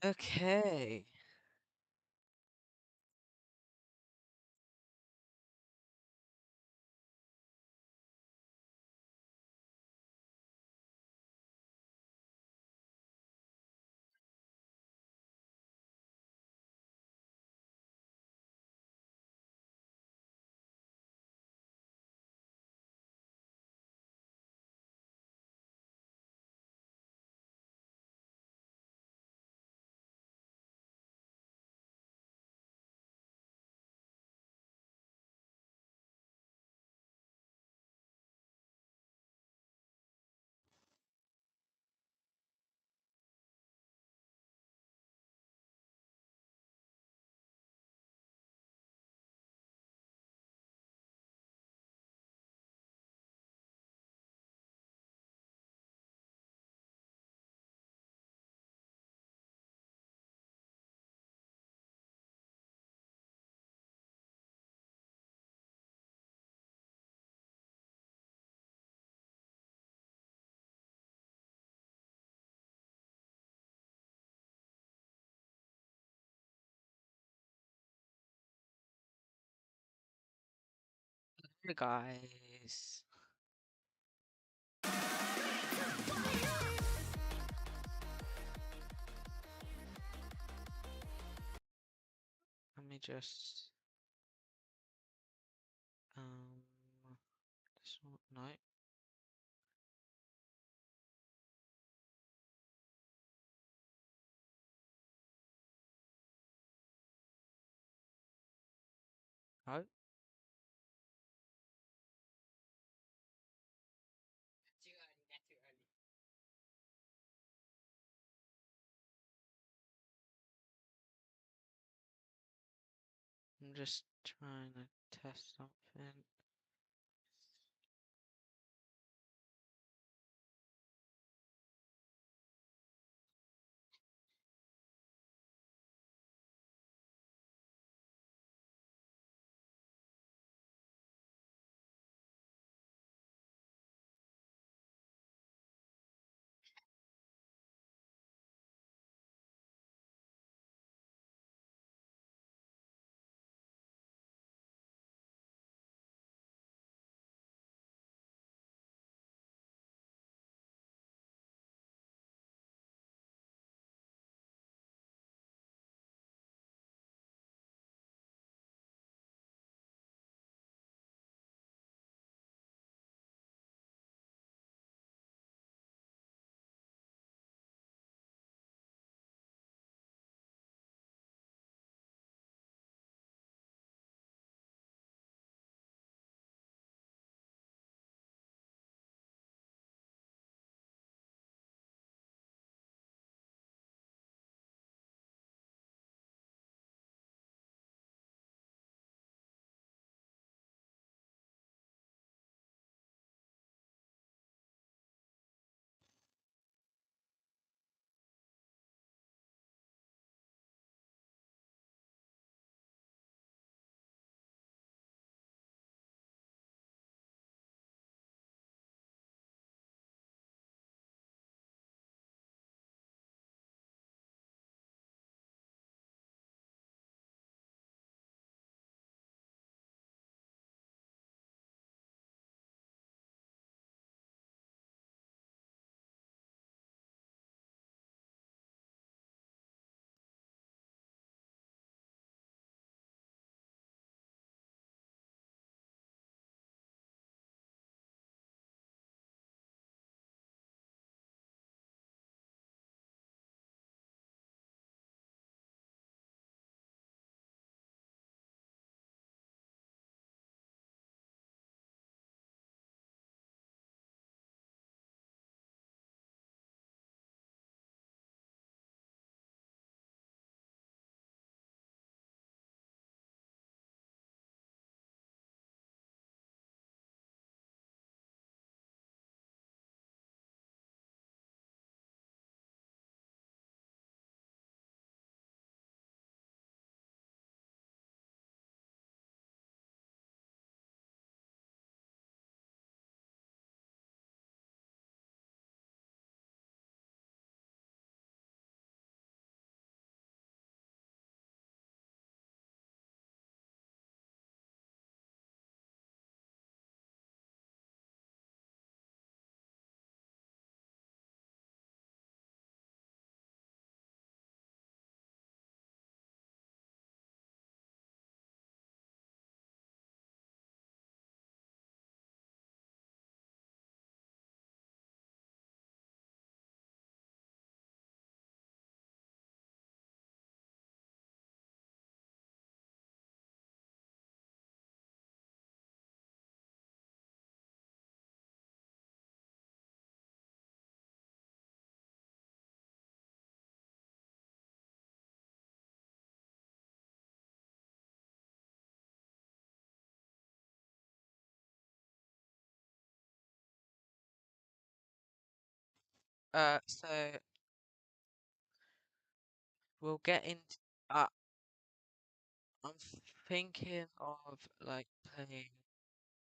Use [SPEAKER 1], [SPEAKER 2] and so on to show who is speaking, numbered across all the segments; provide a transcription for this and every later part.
[SPEAKER 1] Okay. Hey guys. Let me just um this one no. No. I'm just trying to test something. So we'll get into. Uh, I'm thinking of like playing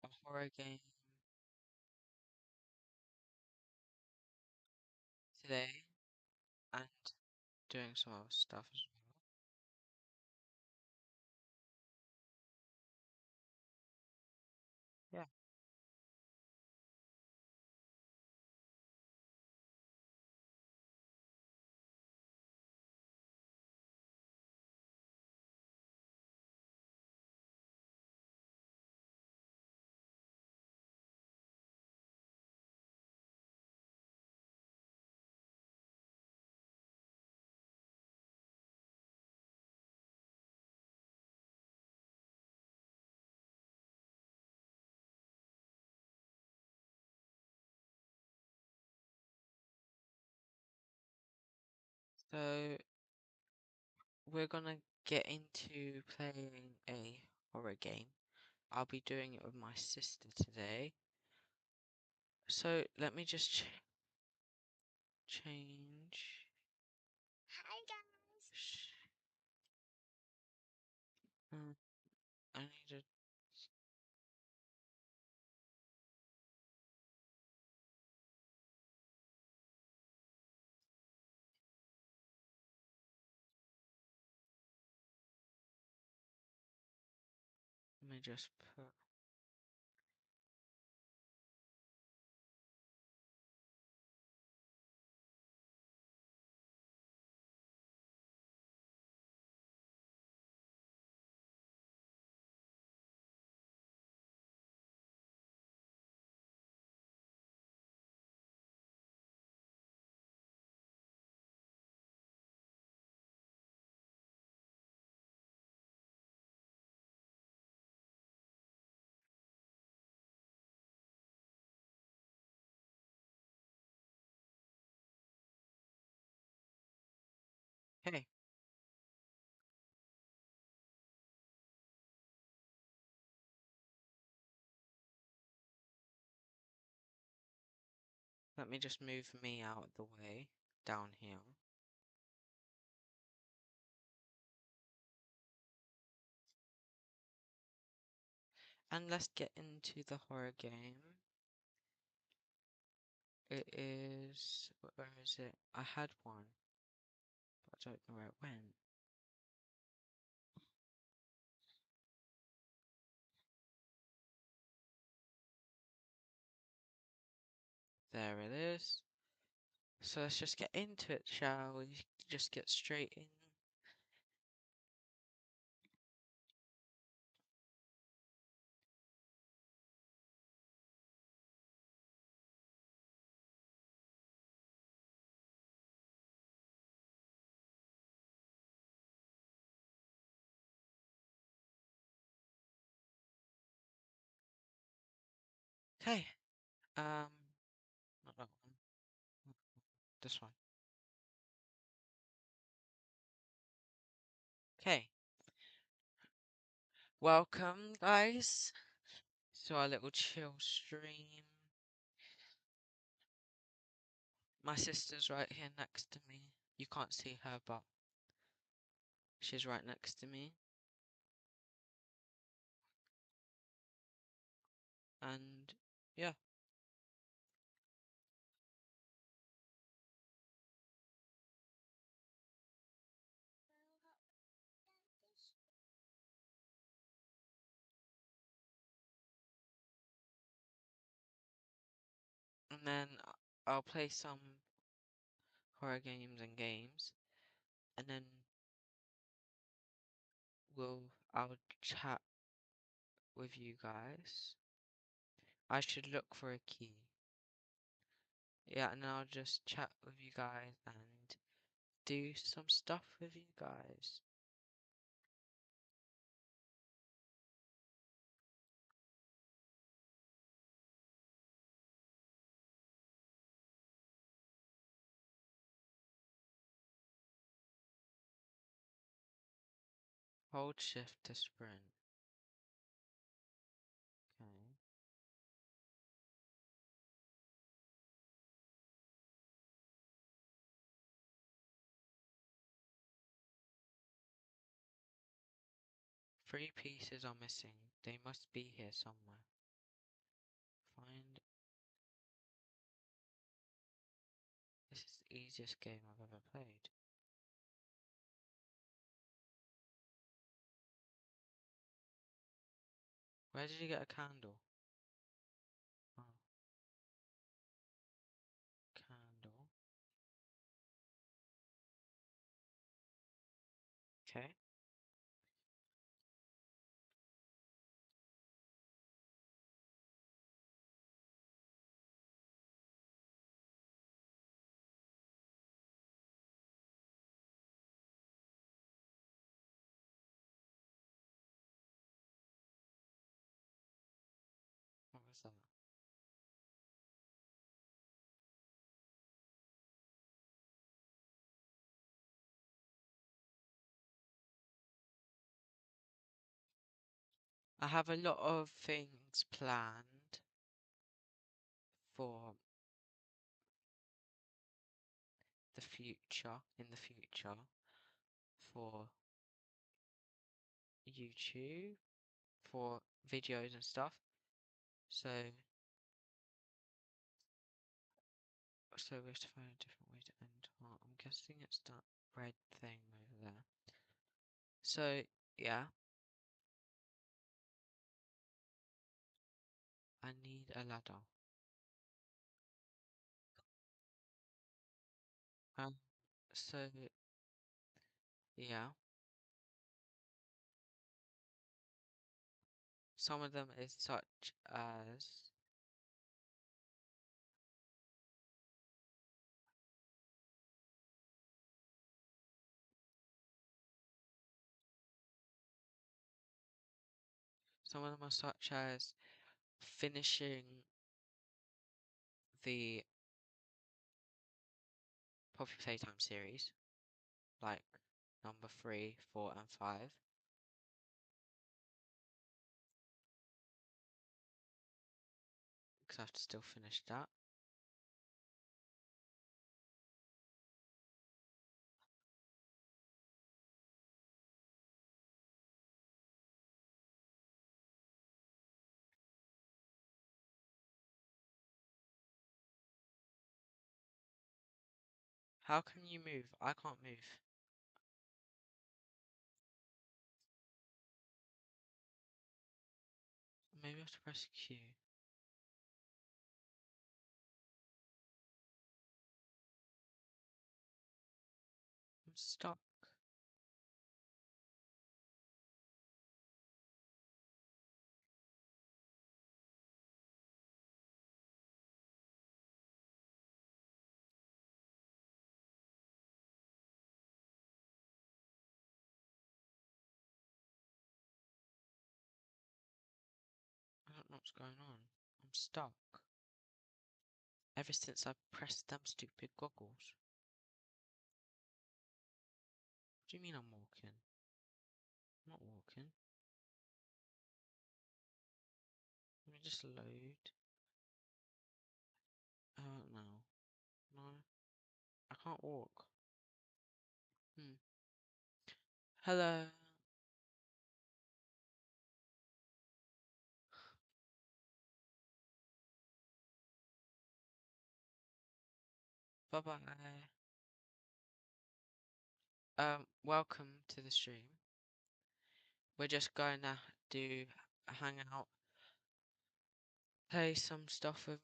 [SPEAKER 1] a horror game today and doing some other stuff as well. Yeah. So we're gonna get into playing a horror game. I'll be doing it with my sister today. So let me just change.
[SPEAKER 2] Hi guys.
[SPEAKER 1] Mm, I need to. Let me just put. Hey, let me just move me out of the way down here. And let's get into the horror game. It is. Where is it? I had one, but I don't know where it went. There it is. So let's just get into it, shall we? Just get straight in. Okay. Not that one. This one. Okay. Welcome, guys, to our little chill stream. My sister's right here next to me. You can't see her, but she's right next to me. And yeah. And then I'll play some horror games, and then I'll chat with you guys. I should look for a key. Yeah, and then I'll just chat with you guys and do some stuff with you guys. Hold shift to sprint. Okay. Three pieces are missing. They must be here somewhere. Find. This is the easiest game I've ever played. Where did you get a candle? Oh, candle. Okay. What was that? I have a lot of things planned for the future, in the future, for YouTube, for videos and stuff. So, so we have to find a different way to end. Well, I'm guessing it's that red thing over there. So, yeah, I need a ladder. Um, so, yeah, some of them is such as some of them are such as finishing the Poppy Playtime series, like number 3, 4, and 5. Because I have to still finish that. How can you move? I can't move. Maybe I have to press Q. I'm stuck. I don't know what's going on. I'm stuck. Ever since I pressed them stupid goggles. What do you mean I'm walking? I'm not walking. Let me just load. I don't know. No. I can't walk. Hmm. Hello. Bye bye. Welcome to the stream. We're just going to do a hangout, play some stuff with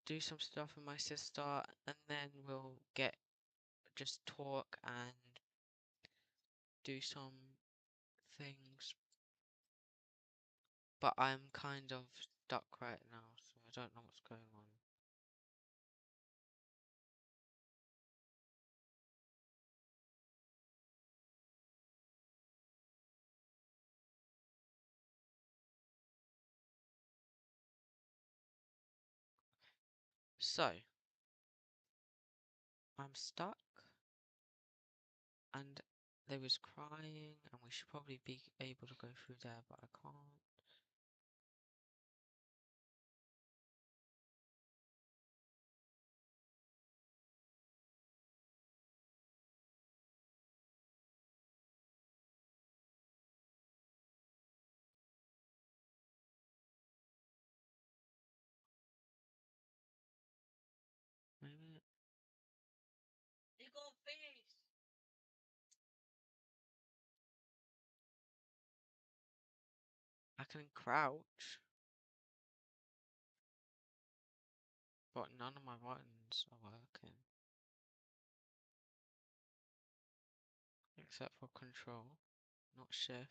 [SPEAKER 1] do some stuff with my sister, and then we'll just talk and do some things. But I'm kind of stuck right now, so I don't know what's going on. So, I'm stuck, and there was crying, and we should probably be able to go through there, but I can't. can crouch, but none of my buttons are working. Except for control, not shift.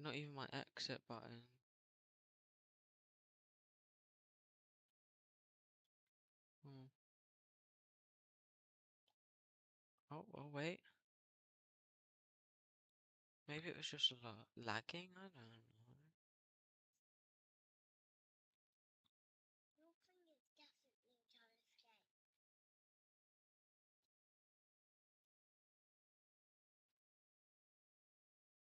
[SPEAKER 1] Not even my exit button. Hmm. Oh, wait. Maybe it was just a lot lagging, I don't know.
[SPEAKER 2] Your thing is definitely trying to escape.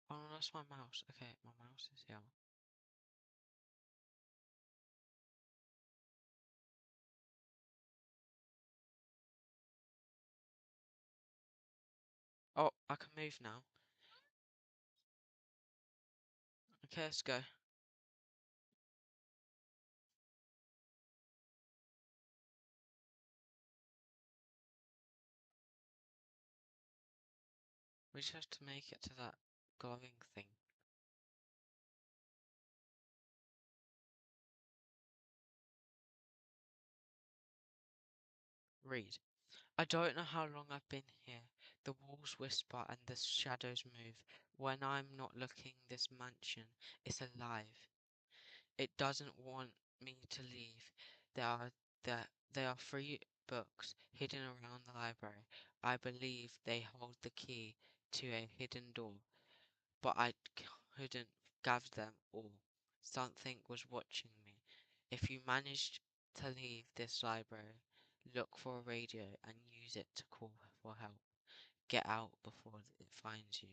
[SPEAKER 1] Oh, no, that's my mouse. Okay, my mouse is here. Oh, I can move now. Okay, let's go. We just have to make it to that glowing thing. Read. I don't know how long I've been here. The walls whisper and the shadows move. When I'm not looking, this mansion is alive. It doesn't want me to leave. There are there are three books hidden around the library. I believe they hold the key to a hidden door, but I couldn't gather them all. Something was watching me. If you managed to leave this library, look for a radio and use it to call for help. Get out before it finds you.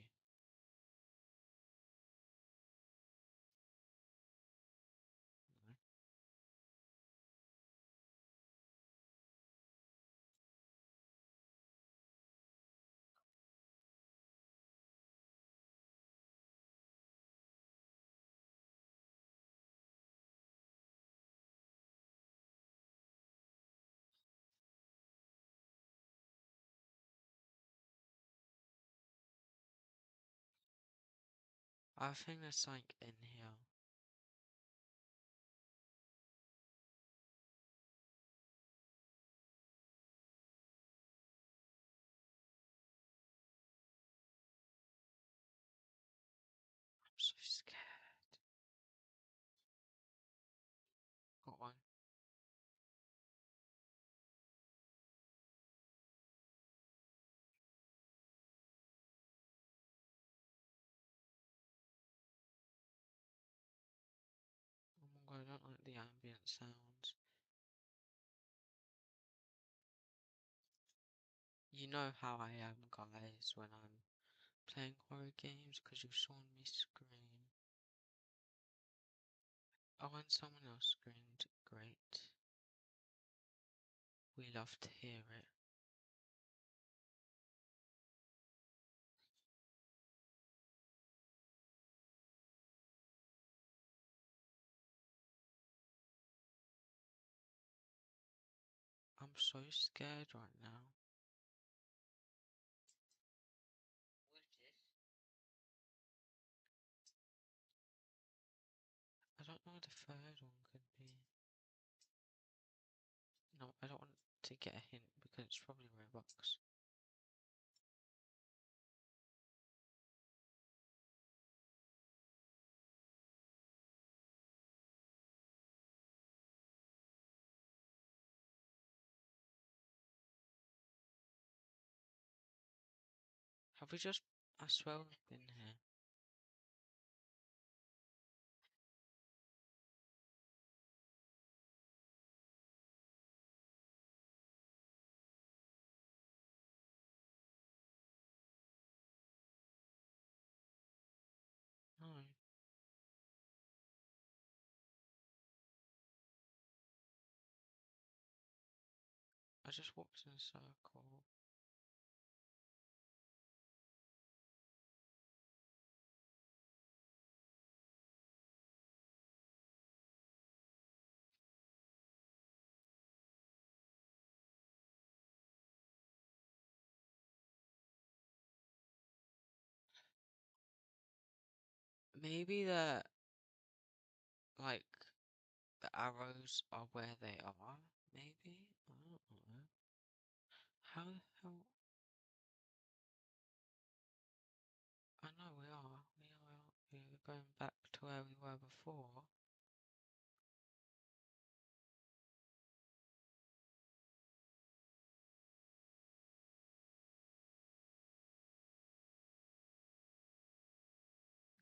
[SPEAKER 1] I think there's something in here. I'm so scared. Got one. Oh my god, I don't like the ambient sounds. You know how I am, guys, when I'm playing horror games because you saw me scream. Oh, and someone else screamed. Great. We love to hear it. I'm so scared right now. I don't know what the third one could be. No, I don't want to get a hint because it's probably Robux. Have we just... I swear we've been here. No. I just walked in a circle. Maybe the like the arrows are where they are. Maybe I don't know. How the hell? I know we are. We're going back to where we were before.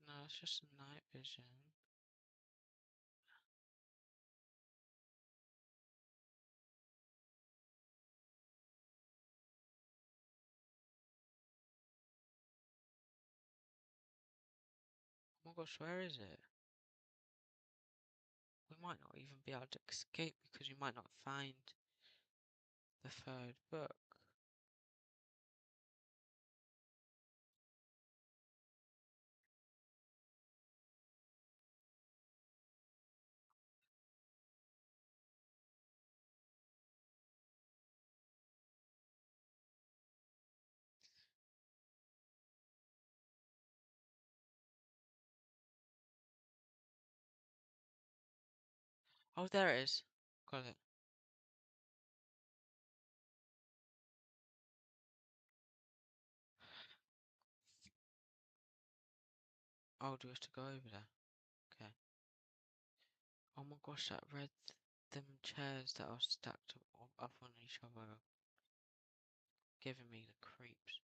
[SPEAKER 1] No, it's just a night vision. Oh my gosh, where is it? We might not even be able to escape because we might not find the third book. Oh, there it is. Got it. Oh, do we have to go over there? Okay. Oh my gosh, that red, them chairs that are stacked up on each other are giving me the creeps.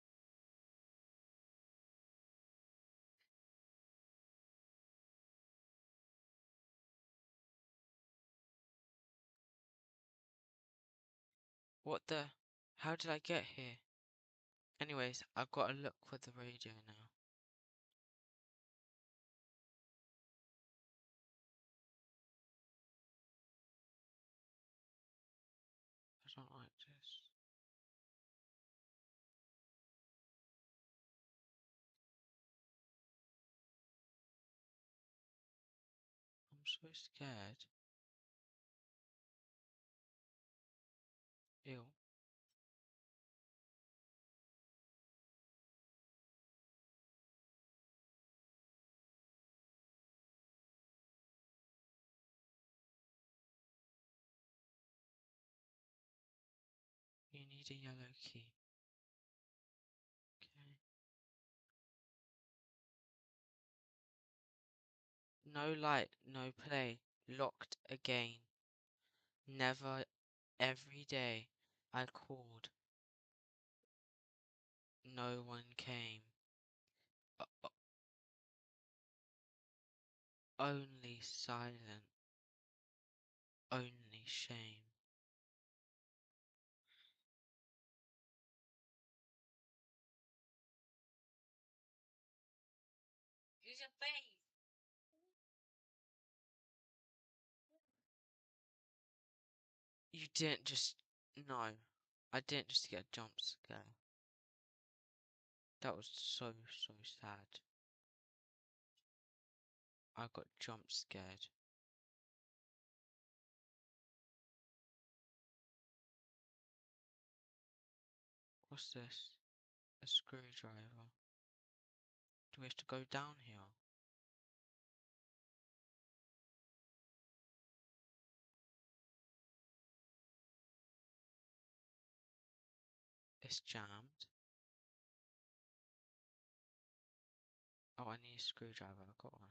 [SPEAKER 1] What the? How did I get here? Anyways, I've got to look for the radio now. I don't like this. I'm so scared. Ew. You need a yellow key. Okay. No light, no play. Locked again. Never, every day. I called. No one came. Only silent. Only shame.
[SPEAKER 2] Use your face.
[SPEAKER 1] You didn't just. No. I didn't just get a jump scare. That was so, so sad. I got jump scared. What's this? A screwdriver. Do we have to go down here? It's jammed. Oh, I need a screwdriver. I got one.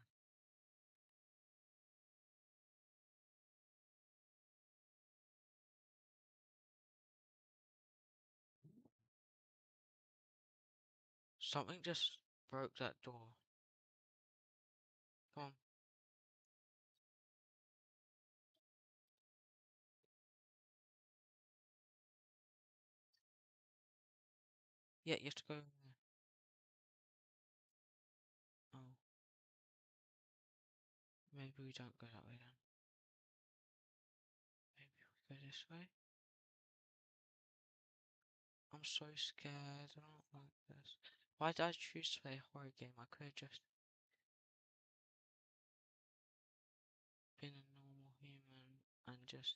[SPEAKER 1] Something just broke that door. Come on. Yeah, you have to go in there. Oh, maybe we don't go that way then. Maybe we go this way. I'm so scared. I don't like this. Why did I choose to play a horror game? I could have just been a normal human and just.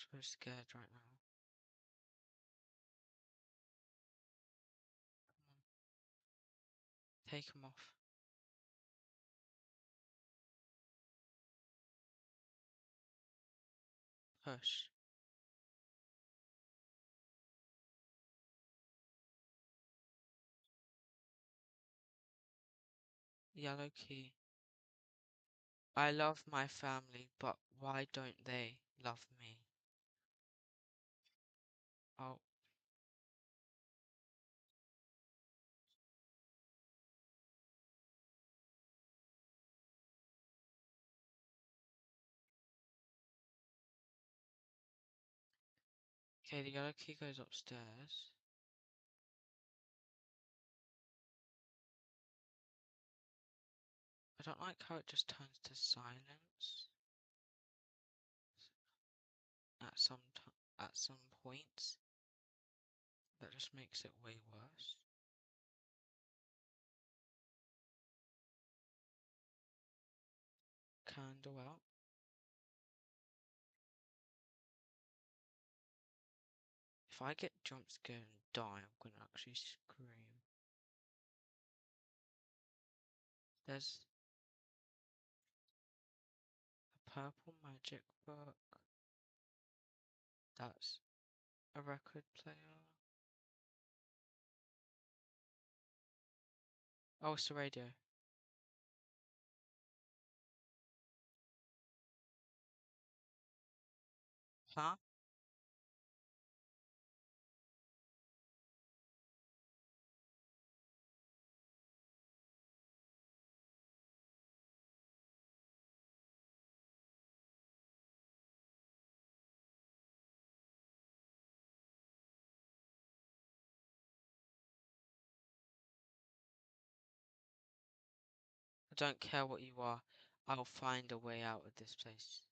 [SPEAKER 1] so scared right now. Take him off. Push. Yellow key. I love my family, but why don't they love me? Oh, okay, the yellow key goes upstairs. I don't like how it just turns to silence at some points. That just makes it way worse. Candle out. If I get jump scared and die, I'm gonna actually scream. There's a purple magic book. That's a record player. Oh, it's the radio. Huh? I don't care what you are. I'll find a way out of this place.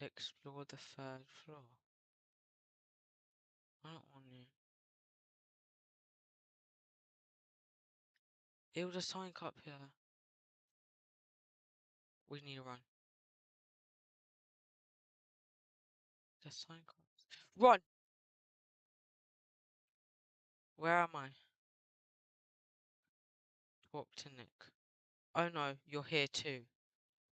[SPEAKER 1] Explore the third floor. I don't want you. It was a sign up here. We need to run. The sign cards. Run! Where am I? Talk to Nick. Oh no, you're here too.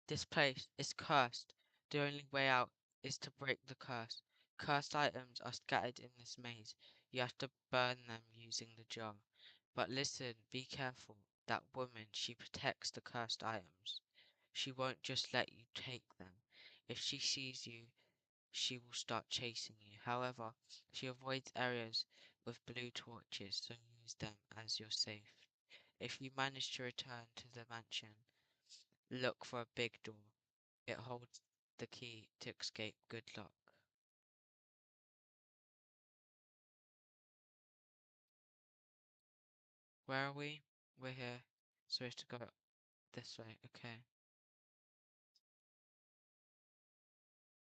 [SPEAKER 1] This place is cursed. The only way out is to break the curse. Cursed items are scattered in this maze. You have to burn them using the jar. But listen, be careful. That woman, she protects the cursed items. She won't just let you take them. If she sees you, she will start chasing you. However, she avoids areas with blue torches, so use them as your safe. If you manage to return to the mansion, look for a big door. It holds the key to escape. Good luck. Where are we? We're here. So we have to go this way. Okay.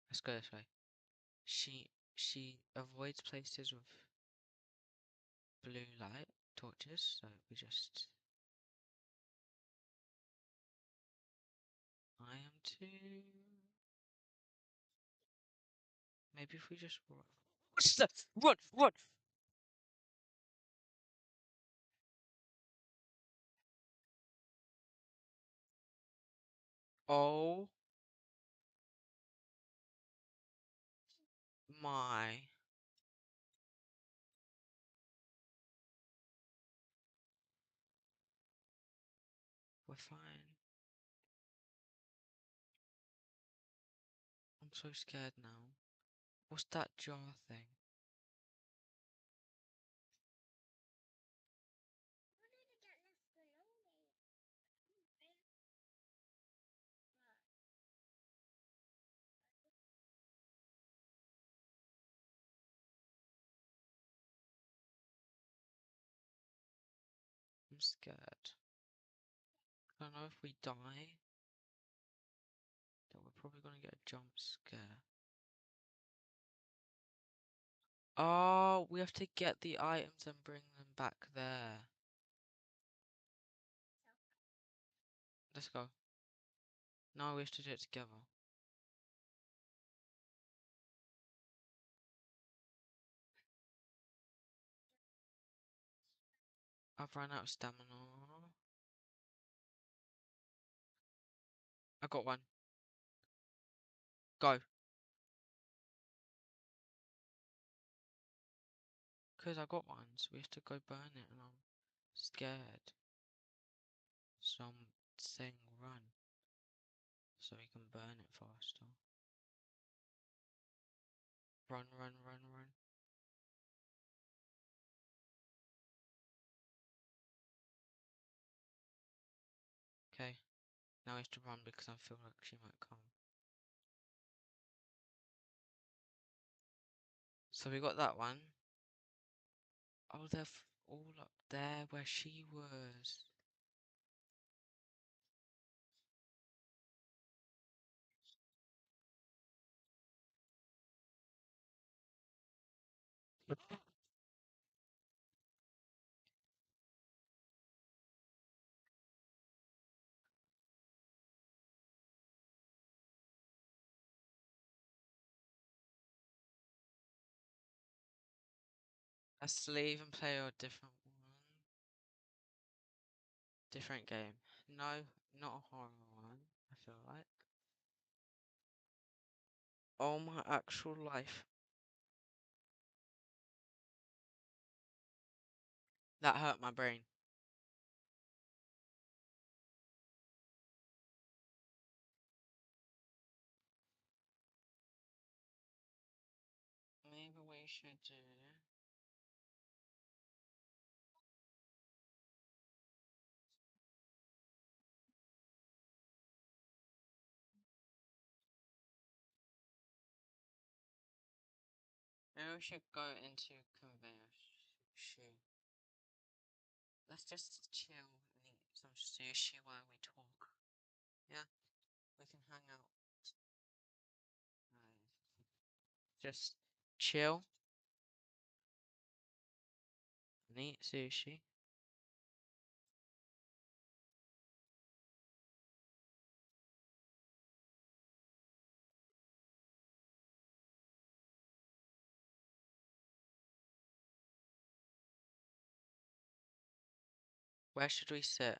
[SPEAKER 1] Let's go this way. She avoids places with blue light torches, so we just I am too. Maybe if we just run. What's that? Run! Run! Oh my. We're fine. I'm so scared now. What's that jar thing? I'm scared. I don't know if we die, that we're probably gonna get a jump scare. Oh, we have to get the items and bring them back there. Let's go. No, we have to do it together. I've run out of stamina. I got one. Go. Because I got one, so we have to go burn it, and I'm scared. So I'm saying run, so we can burn it faster. Run, run, run, run. Okay, now we have to run because I feel like she might come. So we got that one. Oh, they're all up there where she was. Let's leave and play a different one. Different game. No, not a horror one, I feel like. Oh my actual life. That hurt my brain. Maybe we should do. Maybe we should go into conveyor shoe. Let's just chill and eat some sushi while we talk. Yeah, we can hang out. Just chill and eat sushi. Where should we sit?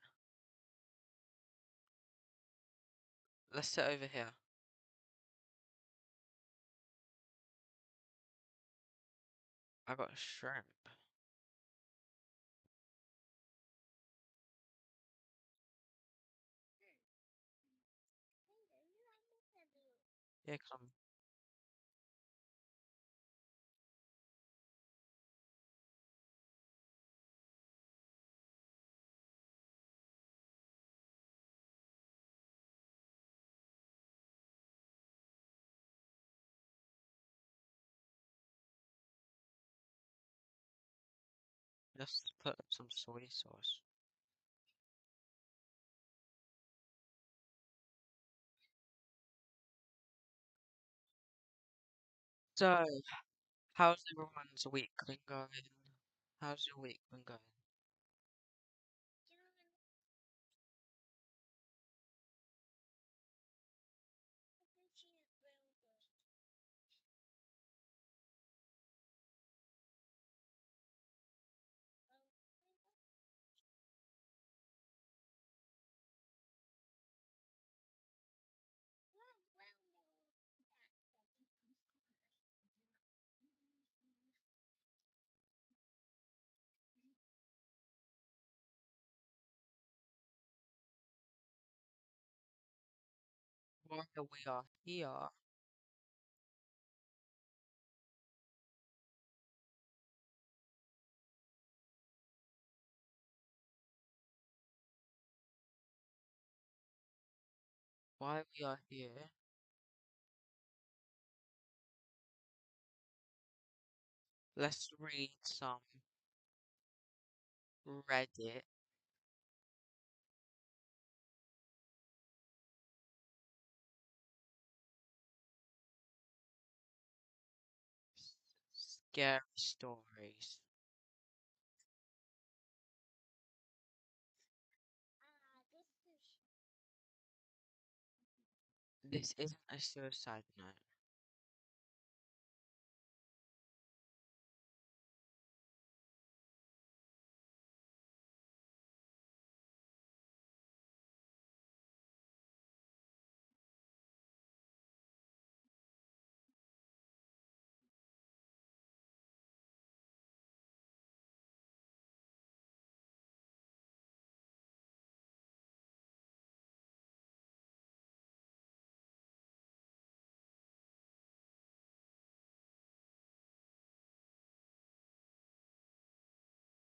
[SPEAKER 1] Let's sit over here. I got a shrimp. Yeah, come. Let's put some soy sauce. So, how's everyone's week been going? How's your week been going? While we are here, while we are here, let's read some Reddit. scary stories. This isn't a suicide note.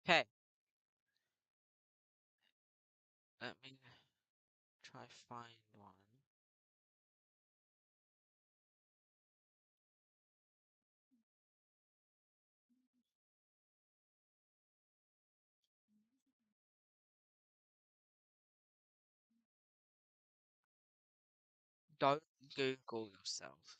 [SPEAKER 1] Okay, let me try find one. Don't Google yourself.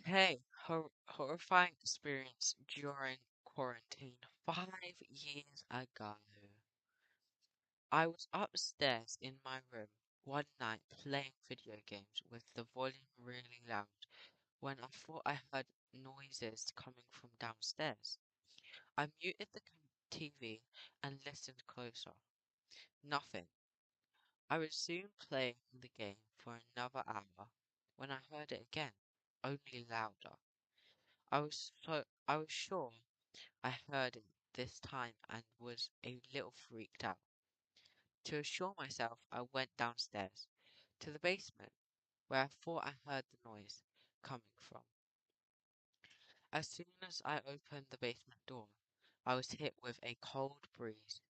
[SPEAKER 1] Okay, horrifying experience during quarantine 5 years ago. I was upstairs in my room one night playing video games with the volume really loud when I thought I heard noises coming from downstairs. I muted the TV and listened closer. Nothing. I resumed playing the game for another hour when I heard it again, only louder. I was sure I heard it this time and was a little freaked out. To assure myself, I went downstairs to the basement where I thought I heard the noise coming from. As soon as I opened the basement door, I was hit with a cold breeze.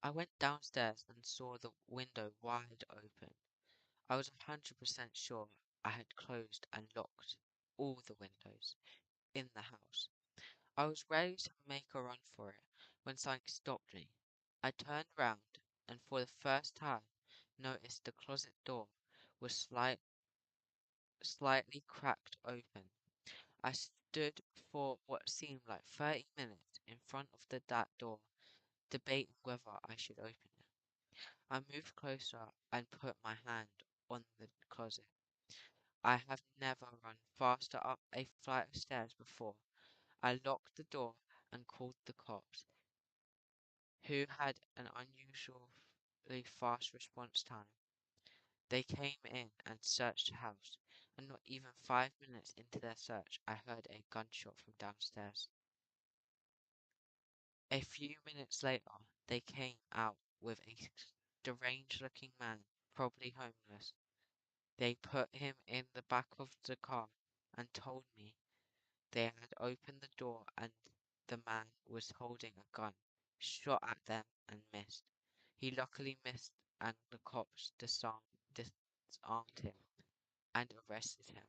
[SPEAKER 1] I went downstairs and saw the window wide open. I was 100% sure I had closed and locked all the windows in the house. I was ready to make a run for it when something stopped me. I turned round and for the first time noticed the closet door was slightly cracked open. I stood for what seemed like 30 minutes in front of that door, debating whether I should open it. I moved closer and put my hand on the closet. I have never run faster up a flight of stairs before. I locked the door and called the cops, who had an unusually fast response time. They came in and searched the house, and not even 5 minutes into their search, I heard a gunshot from downstairs. A few minutes later, they came out with a deranged looking man, probably homeless. They put him in the back of the car and told me they had opened the door and the man was holding a gun, shot at them and missed. He luckily missed and the cops disarmed him and arrested him.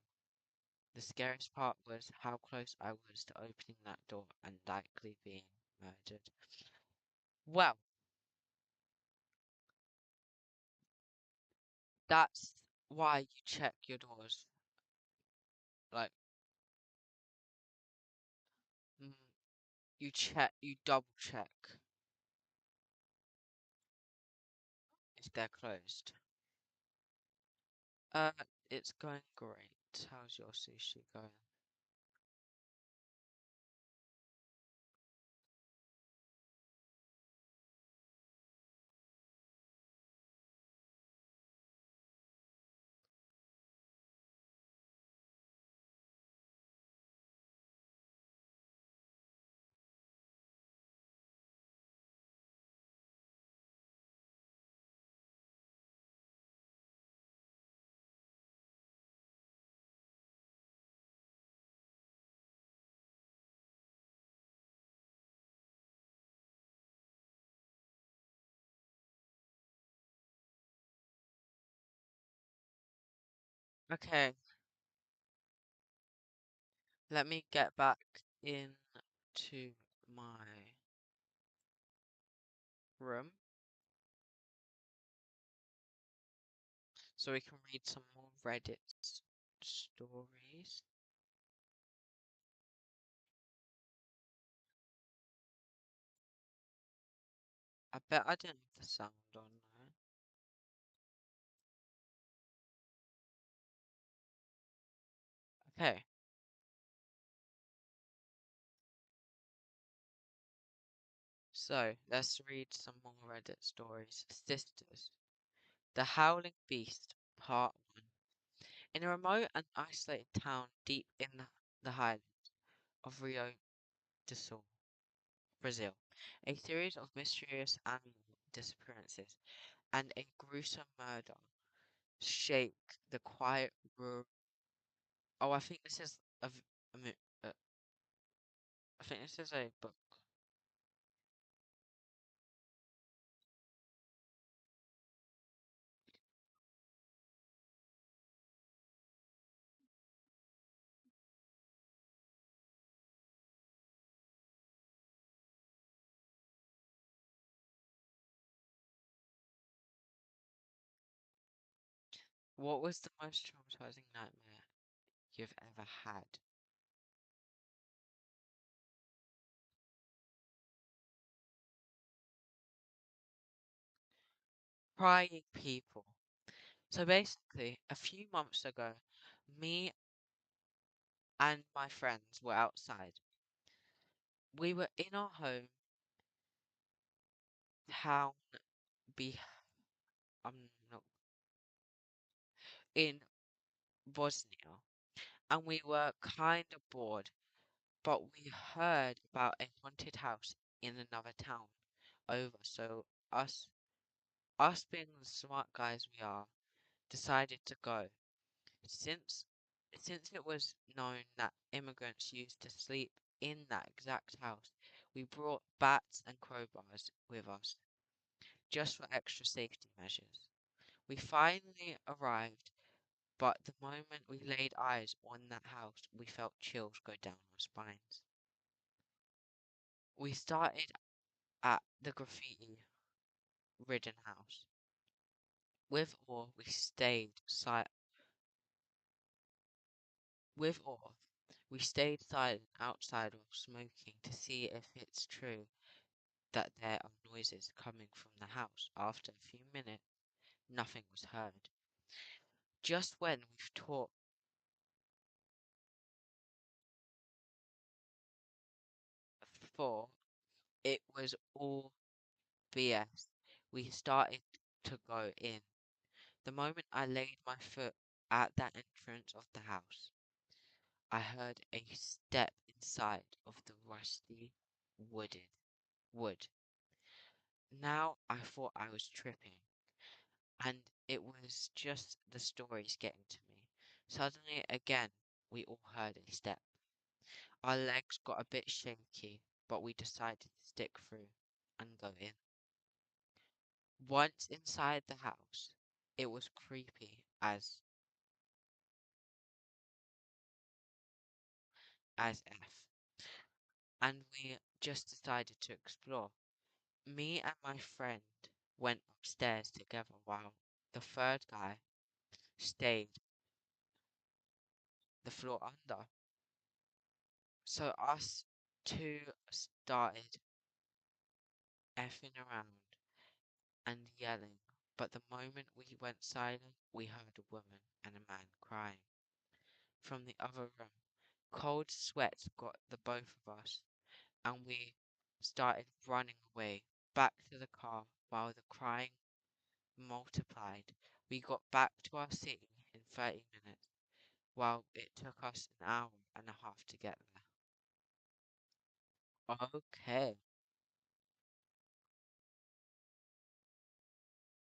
[SPEAKER 1] The scariest part was how close I was to opening that door and likely being murdered. Well, that's why you check your doors. Like, mm, you double check if they're closed. Uh, it's going great. How's your sushi going? Okay, let me get back into my room so we can read some more Reddit stories. I bet I didn't have the sound on there. Okay, so let's read some more Reddit stories. Sisters. The Howling Beast, Part 1. In a remote and isolated town deep in the highlands of Rio de Sul, Brazil, a series of mysterious animal disappearances and a gruesome murder shake the quiet rural. Oh, I think this is a I think this is a book. What was the most traumatizing nightmare you've ever had? Prying people. So basically, a few months ago, me and my friends were outside. We were in our home town be not in Bosnia, and we were kind of bored, but we heard about a haunted house in another town over. So us being the smart guys we are, decided to go. Since since it was known that immigrants used to sleep in that exact house, we brought bats and crowbars with us, just for extra safety measures. We finally arrived, but the moment we laid eyes on that house, we felt chills go down our spines. We started at the graffiti ridden house. With awe, with awe, we stayed silent outside while smoking to see if it's true that there are noises coming from the house. After a few minutes, nothing was heard. Just when we've thought it was all BS, we started to go in. The moment I laid my foot at that entrance of the house, I heard a step inside of the rusty wooded wood. Now I thought I was tripping, and it was just the stories getting to me. Suddenly again we all heard a step. Our legs got a bit shaky, but we decided to stick through and go in. Once inside the house, it was creepy as F, and we just decided to explore. Me and my friend went upstairs together while the third guy stayed the floor under. So us two started effing around and yelling, but the moment we went silent, we heard a woman and a man crying from the other room. Cold sweats got the both of us, and we started running away back to the car while the crying multiplied. We got back to our city in 30 minutes, while it took us an hour and a half to get there. Okay,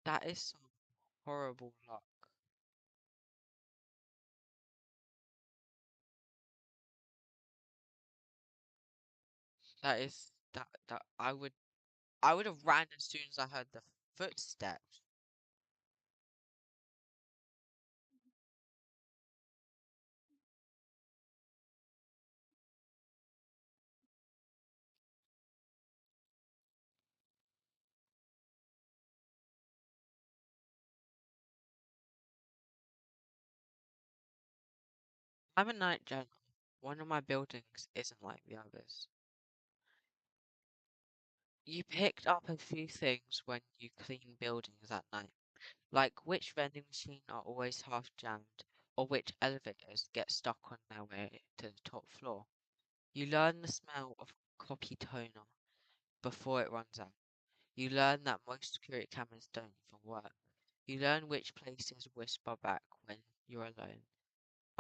[SPEAKER 1] that is some horrible luck. That I would have ran as soon as I heard the footsteps. I'm a night general. One of my buildings isn't like the others. You picked up a few things when you clean buildings at night, like which vending machine are always half jammed, or which elevators get stuck on their way to the top floor. You learn the smell of copy toner before it runs out. You learn that most security cameras don't even work. You learn which places whisper back when you're alone.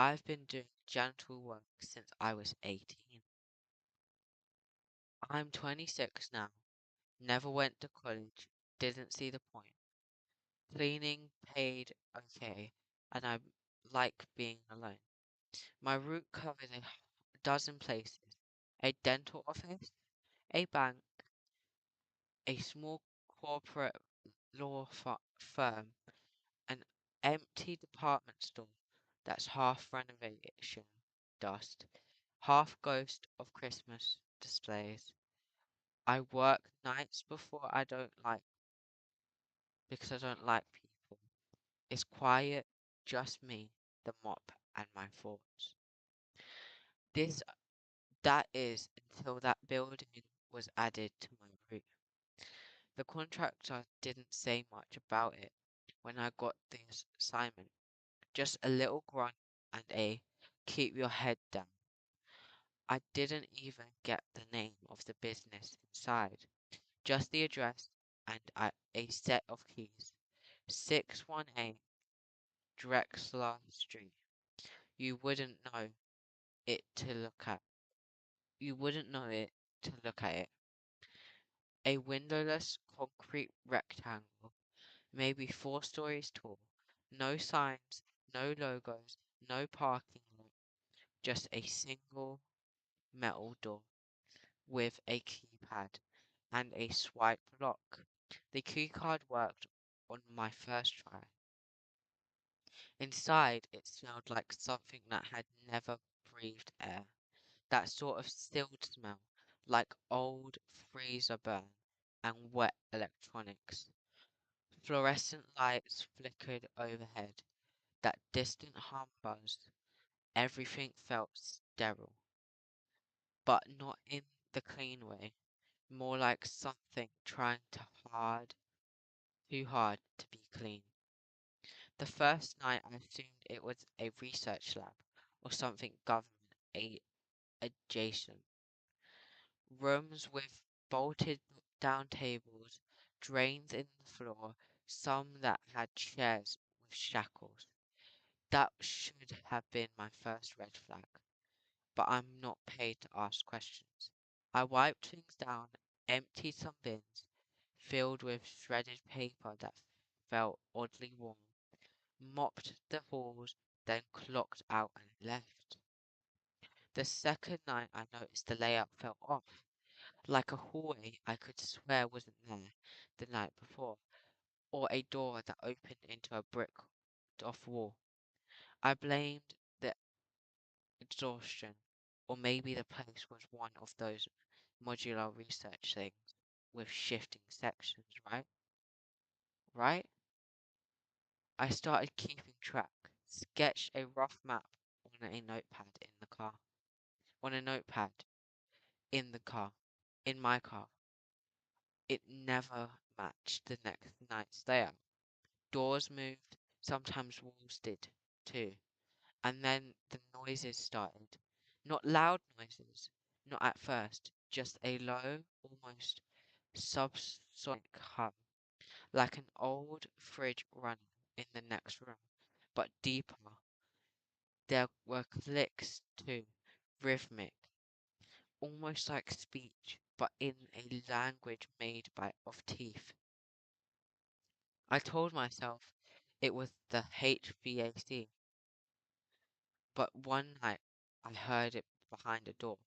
[SPEAKER 1] I've been doing janitorial work since I was 18. I'm 26 now, never went to college, didn't see the point. Cleaning paid okay, and I like being alone. My route covers a dozen places: a dental office, a bank, a small corporate firm, an empty department store that's half renovation dust, half ghost of Christmas displays. I work nights because I don't like people. It's quiet, just me, the mop, and my thoughts. This that is until that building was added to my route. The contractor didn't say much about it when I got this assignment. Just a little grunt and a keep your head down. I didn't even get the name of the business inside, just the address and a set of keys. 618 Drexler Street. You wouldn't know it to look at. You wouldn't know it to look at it. A windowless concrete rectangle, maybe 4 stories tall. No signs, no logos, no parking lot, just a single metal door with a keypad and a swipe lock. The keycard worked on my first try. Inside, it smelled like something that had never breathed air. That sort of stilled smell, like old freezer burn and wet electronics. Fluorescent lights flickered overhead. That distant hum buzzed. Everything felt sterile, but not in the clean way. More like something trying too hard to be clean. The first night I assumed it was a research lab or something government adjacent. Rooms with bolted down tables, drains in the floor, some that had chairs with shackles. That should have been my first red flag, but I'm not paid to ask questions. I wiped things down, emptied some bins, filled with shredded paper that felt oddly warm, mopped the halls, then clocked out and left. The second night I noticed the layout felt off, like a hallway I could swear wasn't there the night before, or a door that opened into a bricked off wall. I blamed the exhaustion, or maybe the place was one of those modular research things with shifting sections, right? Right? I started keeping track, sketched a rough map on a notepad in the car. On a notepad in the car. In my car. It never matched the next night's layout. Doors moved, sometimes walls did too. And then the noises started. Not loud noises, not at first, just a low, almost subsonic hum, like an old fridge running in the next room, but deeper. There were clicks too, rhythmic, almost like speech, but in a language made of teeth. I told myself it was the HVAC, but one night I heard it behind a door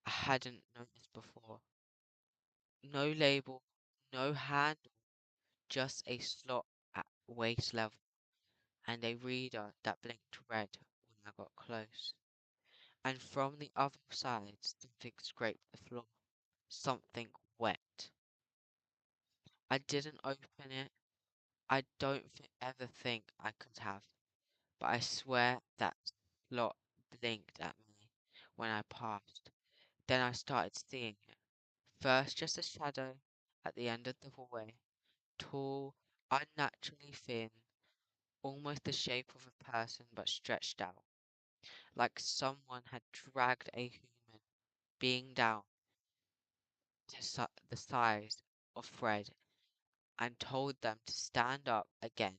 [SPEAKER 1] I hadn't noticed before. No label, no handle, just a slot at waist level and a reader that blinked red when I got close. And from the other side, something scraped the floor. Something wet. I didn't open it. I don't ever think I could have, but I swear that slot blinked at me when I passed. Then I started seeing it. First, just a shadow at the end of the hallway, tall, unnaturally thin, almost the shape of a person but stretched out, like someone had dragged a human being down to the size of Fred and told them to stand up again.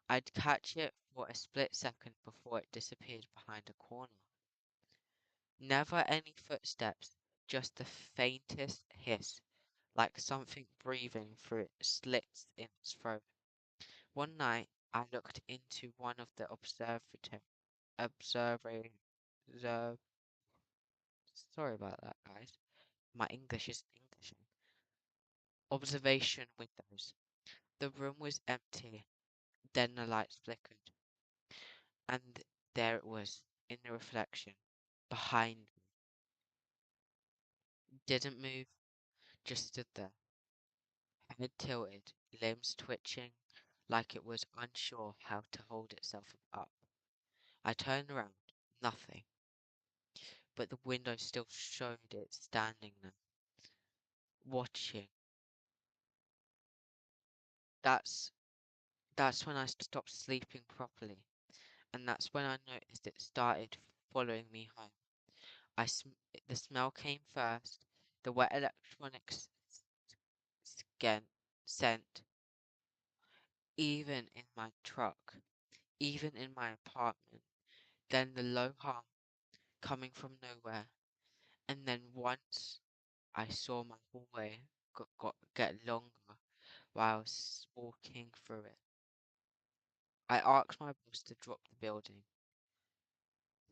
[SPEAKER 1] I'd catch it for a split second before it disappeared behind a corner. Never any footsteps, just the faintest hiss, like something breathing through slits in its throat. One night, I looked into one of the observing, the, sorry about that, guys. My English is English. Observation windows. The room was empty. Then the lights flickered, and there it was, in the reflection, behind me. Didn't move, just stood there, head tilted, limbs twitching, like it was unsure how to hold itself up. I turned around, nothing, but the window still showed it standing there, watching. That's that's when I stopped sleeping properly, and that's when I noticed it started following me home. I sm- the smell came first, the wet electronics scan- scent, even in my truck, even in my apartment. Then the low hum coming from nowhere, and then once I saw my hallway get longer while I was walking through it. I asked my boss to drop the building,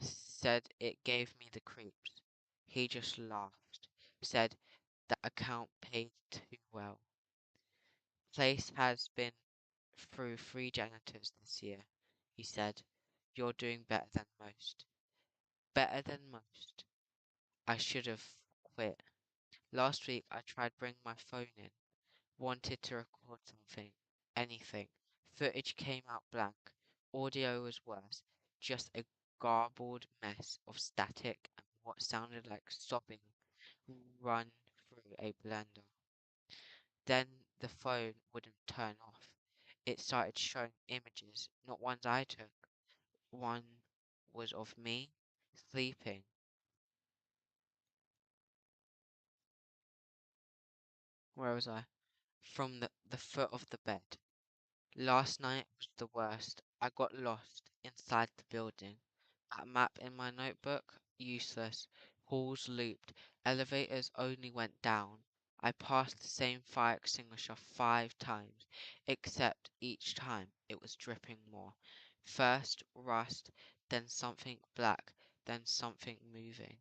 [SPEAKER 1] said it gave me the creeps. He just laughed, said that account paid too well. Place has been through 3 janitors this year, he said. You're doing better than most. Better than most. I should have quit. Last week I tried bringing my phone in, wanted to record something, anything. Footage came out blank. Audio was worse, just a garbled mess of static and what sounded like sobbing run through a blender. Then the phone wouldn't turn off. It started showing images, not ones I took. One was of me sleeping. Where was I? From the foot of the bed. Last night was the worst. I got lost inside the building. That map in my notebook, useless. Halls looped. Elevators only went down. I passed the same fire extinguisher 5 times, except each time it was dripping more. First rust, then something black, then something moving.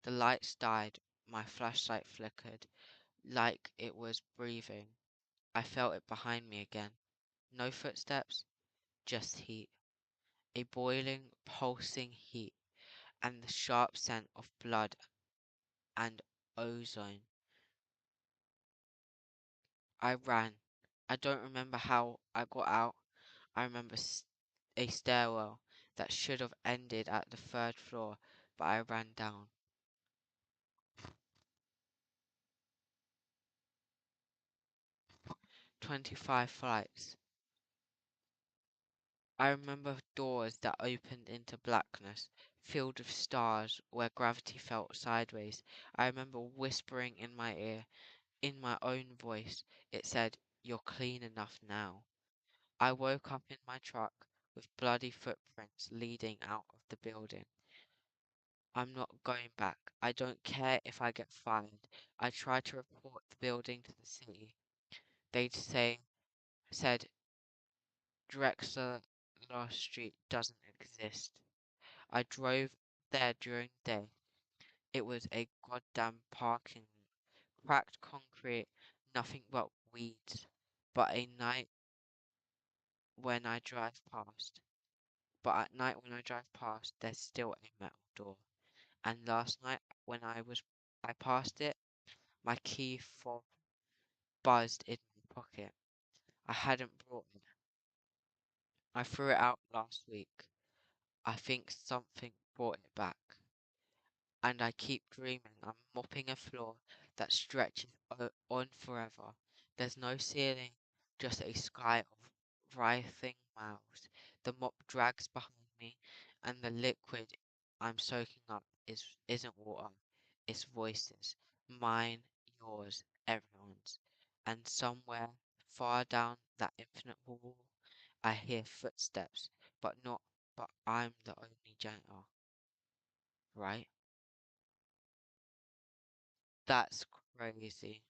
[SPEAKER 1] The lights died. My flashlight flickered, like it was breathing. I felt it behind me again. No footsteps, just heat. A boiling, pulsing heat, and the sharp scent of blood and ozone. I ran. I don't remember how I got out. I remember a stairwell that should have ended at the 3rd floor, but I ran down. 25 flights. I remember doors that opened into blackness, filled with stars where gravity felt sideways. I remember whispering in my ear, in my own voice. It said, "You're clean enough now." I woke up in my truck with bloody footprints leading out of the building. I'm not going back. I don't care if I get fired. I tried to report the building to the city. Said Drexler Last Street doesn't exist. I drove there during the day. It was a goddamn parking lot. Cracked concrete, nothing but weeds. But a night when I drive past. But at night when I drive past, there's still a metal door. And last night when I passed it, my key fob buzzed in my pocket. I hadn't brought it. I threw it out last week. I think something brought it back. And I keep dreaming I'm mopping a floor that stretches on forever. There's no ceiling, just a sky of writhing miles. The mop drags behind me, and the liquid I'm soaking up isn't water, it's voices. Mine, yours, everyone's. And somewhere far down that infinite wall, I hear footsteps, but I'm the only janitor, right? That's crazy.